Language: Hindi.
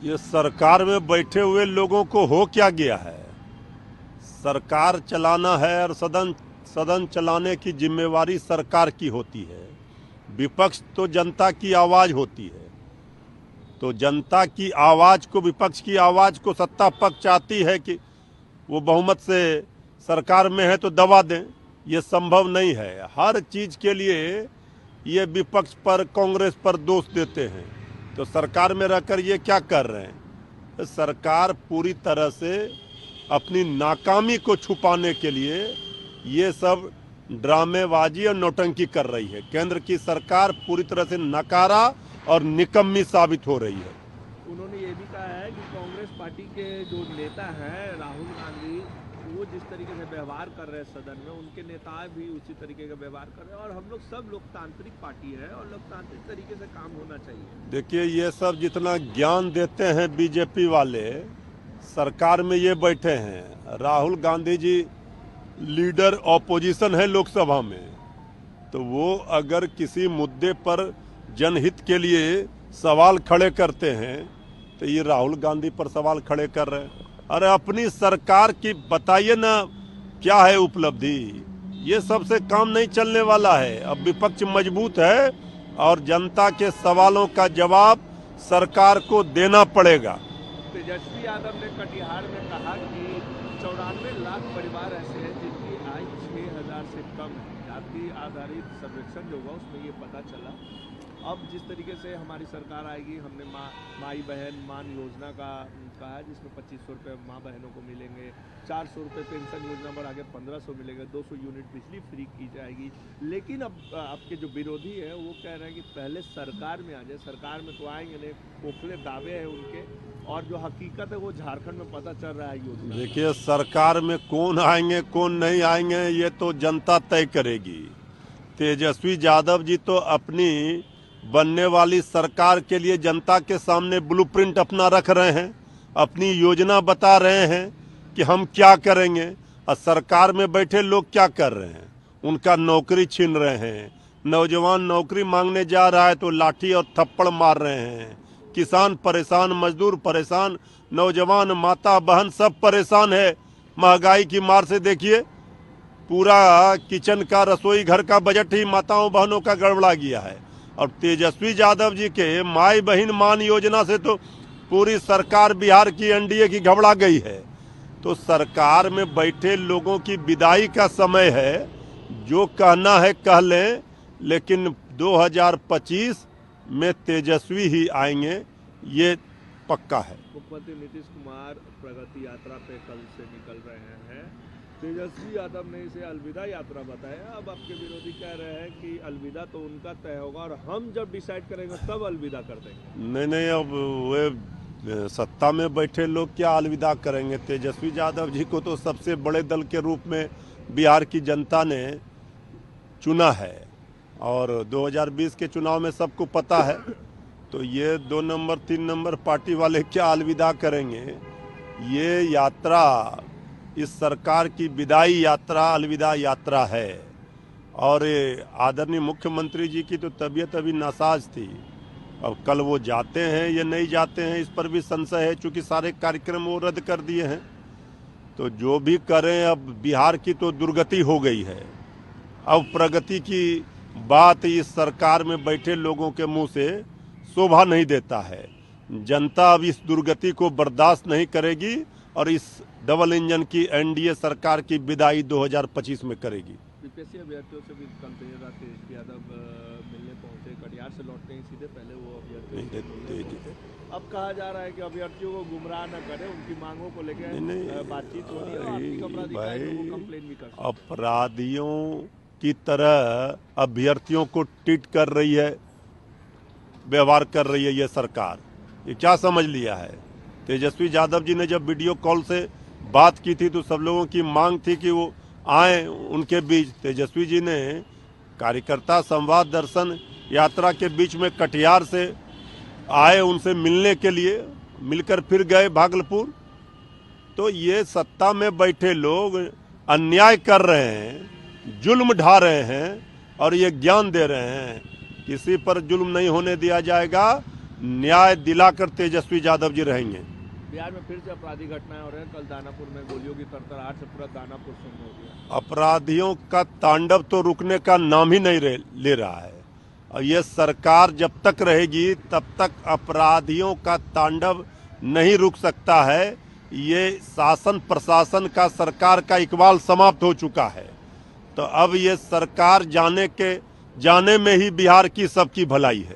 ये सरकार में बैठे हुए लोगों को हो क्या गया है। सरकार चलाना है और सदन चलाने की जिम्मेवारी सरकार की होती है। विपक्ष तो जनता की आवाज होती है। तो जनता की आवाज को, विपक्ष की आवाज को सत्ता पक्ष चाहती है कि वो बहुमत से सरकार में है तो दबा दें। ये संभव नहीं है। हर चीज के लिए ये विपक्ष पर, कांग्रेस पर दोष देते हैं। तो सरकार में रहकर ये क्या कर रहे हैं? तो सरकार पूरी तरह से अपनी नाकामी को छुपाने के लिए ये सब ड्रामेबाजी और नौटंकी कर रही है। केंद्र की सरकार पूरी तरह से नकारा और निकम्मी साबित हो रही है। उन्होंने ये भी कहा है कि कांग्रेस पार्टी के जो नेता हैं राहुल गांधी, वो जिस तरीके से व्यवहार कर रहे हैं सदन में, उनके नेता भी उसी तरीके का व्यवहार कर रहे हैं और हम लोग सब लोकतांत्रिक पार्टी है और लोकतांत्रिक तरीके से काम होना चाहिए। देखिए, ये सब जितना ज्ञान देते हैं बीजेपी वाले, सरकार में ये बैठे हैं। राहुल गांधी जी लीडर ऑपोजिशन है लोकसभा में, तो वो अगर किसी मुद्दे पर जनहित के लिए सवाल खड़े करते हैं तो ये राहुल गांधी पर सवाल खड़े कर रहे हैं। अरे अपनी सरकार की बताइए ना क्या है उपलब्धि। ये सबसे काम नहीं चलने वाला है। अब विपक्ष मजबूत है और जनता के सवालों का जवाब सरकार को देना पड़ेगा। तेजस्वी यादव ने कटिहार में कहा कि 94 लाख परिवार ऐसे हैं जिनकी आय 6,000 से कम है। जाति आधारित सर्वेक्षण जो हुआ उसमें ये पता चला। अब जिस तरीके से हमारी सरकार आएगी, हमने माई बहन मान योजना का कहा है, जिसमें 2500 रुपये माँ बहनों को मिलेंगे, 400 रुपये पेंशन योजना बढ़ा के 1500 मिलेगा, 200 यूनिट बिजली फ्री की जाएगी। लेकिन अब आपके जो विरोधी है वो कह रहे हैं कि पहले सरकार में आ जाए। सरकार में तो आएंगे नहीं, खोखले दावे हैं उनके, और जो हकीकत है वो झारखंड में पता चल रहा है योजना। देखिए, सरकार में कौन आएंगे कौन नहीं आएंगे ये तो जनता तय करेगी। तेजस्वी यादव जी तो अपनी बनने वाली सरकार के लिए जनता के सामने ब्लूप्रिंट अपना रख रहे हैं, अपनी योजना बता रहे हैं कि हम क्या करेंगे। और सरकार में बैठे लोग क्या कर रहे हैं? उनका नौकरी छीन रहे हैं। नौजवान नौकरी मांगने जा रहा है तो लाठी और थप्पड़ मार रहे हैं। किसान परेशान, मजदूर परेशान, नौजवान, माता बहन सब परेशान है महंगाई की मार से। देखिए, पूरा किचन का, रसोई घर का बजट ही माताओं बहनों का गड़बड़ा गया है। और तेजस्वी यादव जी के माई बहन मान योजना से तो पूरी सरकार बिहार की एनडीए की घबरा गई है। तो सरकार में बैठे लोगों की विदाई का समय है। जो कहना है कह लें, लेकिन 2025 में तेजस्वी ही आएंगे, ये पक्का है। मुख्यमंत्री नीतीश कुमार प्रगति यात्रा पे कल से निकल रहे हैं। तेजस्वी यादव ने इसे अलविदा यात्रा बताया। अब आपके विरोधी कह रहे हैं कि अलविदा तो उनका तय होगा और हम जब डिसाइड करेंगे तब अलविदा कर देंगे। नहीं, अब वे सत्ता में बैठे लोग क्या अलविदा करेंगे। तेजस्वी यादव जी को तो सबसे बड़े दल के रूप में बिहार की जनता ने चुना है और 2020 के चुनाव में सबको पता है। तो ये 2 नंबर 3 नंबर पार्टी वाले क्या अलविदा करेंगे। ये यात्रा, इस सरकार की विदाई यात्रा, अलविदा यात्रा है। और आदरणीय मुख्यमंत्री जी की तो तबीयत अभी नासाज थी। अब कल वो जाते हैं या नहीं जाते हैं इस पर भी संशय है, चूंकि सारे कार्यक्रम वो रद्द कर दिए हैं। तो जो भी करें, अब बिहार की तो दुर्गति हो गई है। अब प्रगति की बात इस सरकार में बैठे लोगों के मुंह से शोभा नहीं देता है। जनता अब इस दुर्गति को बर्दाश्त नहीं करेगी और इस डबल इंजन की एनडीए सरकार की विदाई 2025 में करेगी। बीपीएससी अभ्यर्थियों से भी कल देर रात तेजस्वी यादव मिलने पहुंचे। कटिहार से लौटते ही सीधे पहले वो अभ्यर्थियों। अब कहा जा रहा है कि अभ्यर्थियों को गुमराह न करें, उनकी मांगों को लेकर बातचीत हो रही है। अपराधियों की तरह अभ्यर्थियों को ट्रीट कर रही है, व्यवहार कर रही है ये सरकार। ये क्या समझ लिया है? तेजस्वी यादव जी ने जब वीडियो कॉल से बात की थी तो सब लोगों की मांग थी कि वो आए उनके बीच। तेजस्वी जी ने कार्यकर्ता संवाद दर्शन यात्रा के बीच में कटिहार से आए उनसे मिलने के लिए, मिलकर फिर गए भागलपुर। तो ये सत्ता में बैठे लोग अन्याय कर रहे हैं, जुल्म ढा रहे हैं और ये ज्ञान दे रहे हैं किसी पर जुल्म नहीं होने दिया जाएगा। न्याय दिलाकर तेजस्वी यादव जी रहेंगे। बिहार में फिर से अपराधी घटनाएं हो रही हैं। कल दानापुर में गोलियों की तरतराहट से पूरा दानापुर सुन्न हो गया। अपराधियों का तांडव तो रुकने का नाम ही नहीं ले रहा है, और ये सरकार जब तक रहेगी तब तक अपराधियों का तांडव नहीं रुक सकता है। ये शासन प्रशासन का, सरकार का इकबाल समाप्त हो चुका है। तो अब ये सरकार जाने में ही बिहार की सबकी भलाई है।